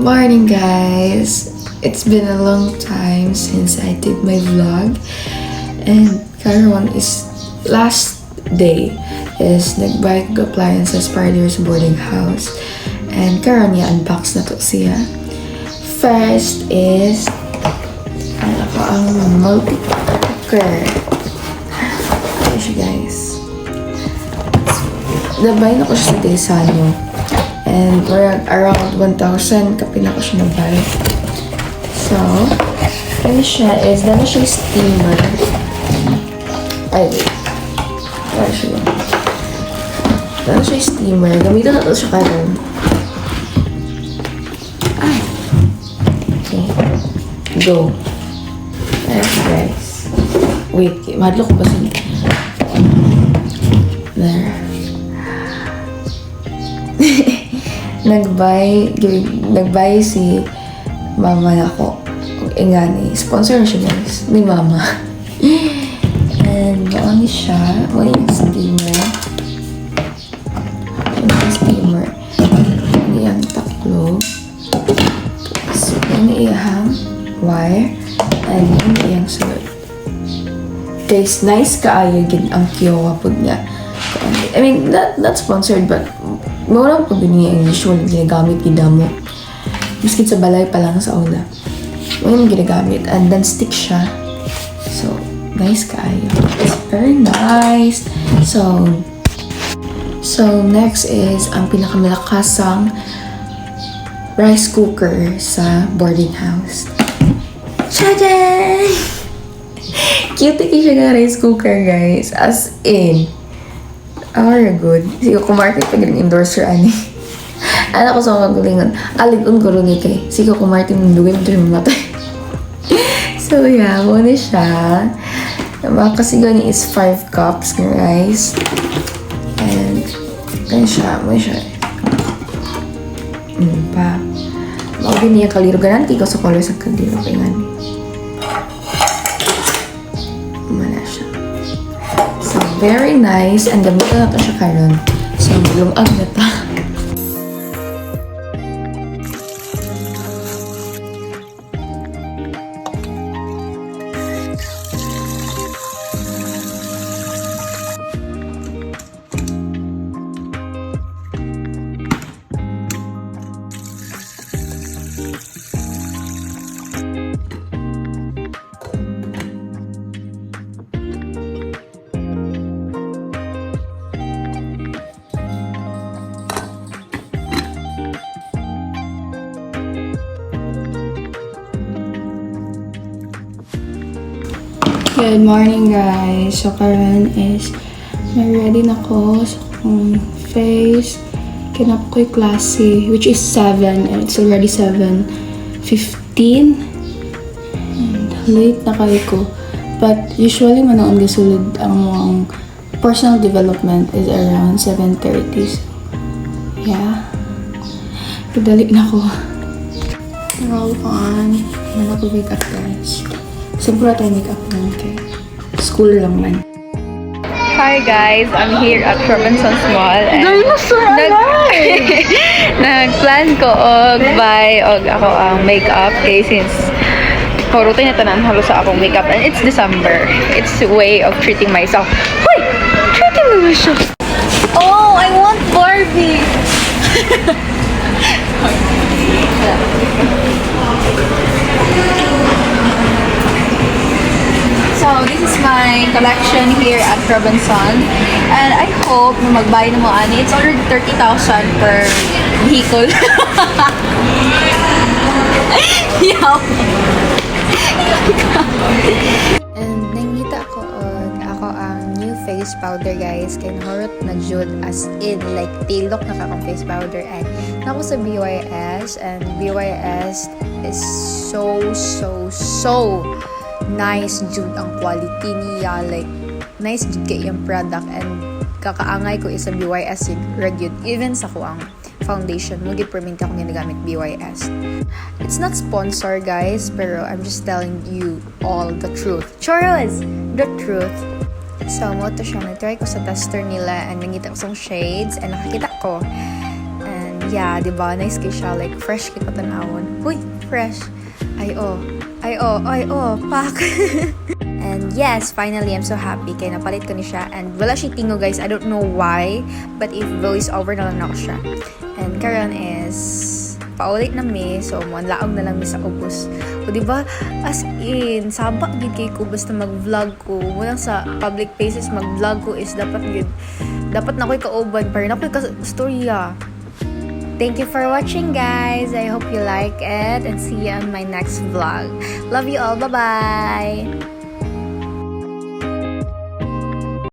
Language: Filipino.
morning, guys! It's been a long time since I did my vlog, and karon is last day is nag-buy ko appliances para sa boarding house, and karon unbox na to siya. First is ang multi-cooker. Ayan siya, guys. Nabay na ko siya sa Desano. And around 1,000 kapila ko siya nabay. So, ano siya is, dala siya steamer. Ay, wait. Dala siya yun. Dala siya steamer. Gamitin na ito siya karon. Ay. Okay. Go. There, guys. Wait, madlo ko ba siya? There. Nagbay si mama na ko. Ingani, sponsor na siya, guys, ni mama. And mauni siya. Mauni yung steamer. Mauni yung taklo. So, mauni yung wire. And mauni yung sulod. Guys, nice kaayo gin ang kiyowa po niya. I mean, not sponsored, but mura po din niya yung usual ginagamit gidamo. Maski sa balay pa lang sa aula. Mura yung ginagamit. And then stick siya. So, nice kaayo. It's very nice. So next is ang pinakamalakasang rice cooker sa boarding house. Tada! Cute siya nga rice cooker, guys. As in, good. Sige ko market pag endorser ani. Anak ko sa mga gulingan. Aligun ko rin kay. Sige ko market ng lugay mo rin mamatay. So yeah, muna siya. Makasigaw niya is 5 cups ng rice. And ganyan siya. Muna siya. Pa. Maugin niya kaliro. Ganan ko sa color sa kaliro. Kaya nga niya. Muna siya. So, very nice. And gamitin na ito siya karon. So, malungag na ito. Good morning, guys. So, karon is ready na ko sa face. Kinap ko yung klase, which is 7, and it's already 7:15. And late na kayo ko. But usually, manoon gasulod ang mga personal development is around 7:30. So, yeah. Kadali na ko. Roll on. Ano ko wake up, guys. Siguro tayo make-up lang kay school lang man. Hi guys, I'm here at Robinson's Mall and nagplan ko og buy og ako ang makeup kay since rutin na tanan halos sa akong makeup and it's December. It's a way of treating myself. Hoy! Treating myself! Oh, I want Barbie! So, this is my collection here at Robinson. And I hope na mag-buy na mo ani. It's already 30,000 per vehicle. Yaw! And nangita ko ako ang new face powder, guys. Kaya nahurot na jud as in like tilok na kakong face powder. And nako sa BYS. And BYS is so nice jud ang quality niya, like nice jud kay yung product and kakaangay ko isa BYS yung regular even sa ko ang foundation mo gid permit ako ginagamit BYS. It's not sponsor, guys, pero I'm just telling you all the truth. Charles, the truth. So mo to siya, nag-try ko sa tester nila and nangita ko sa shades and nakakita ko and Yeah, di ba? Nice kay siya. Like, fresh kay katanawon. Uy, fresh. Ay, pak. And yes, finally, I'm so happy kaya napalit ko ni siya. And wala siya tingo, guys. I don't know why. But if voice over na lang ako siya. And karon is paulit na mi. So, laog na lang mi sa ubos. O, diba? As in, sabak gid kay ko basta mag-vlog ko. Walang sa public places mag-vlog ko is dapat gid. Dapat na ko'y kauban. Pero na ko'y ka-storya. Thank you for watching, guys. I hope you like it. And see you on my next vlog. Love you all. Bye-bye.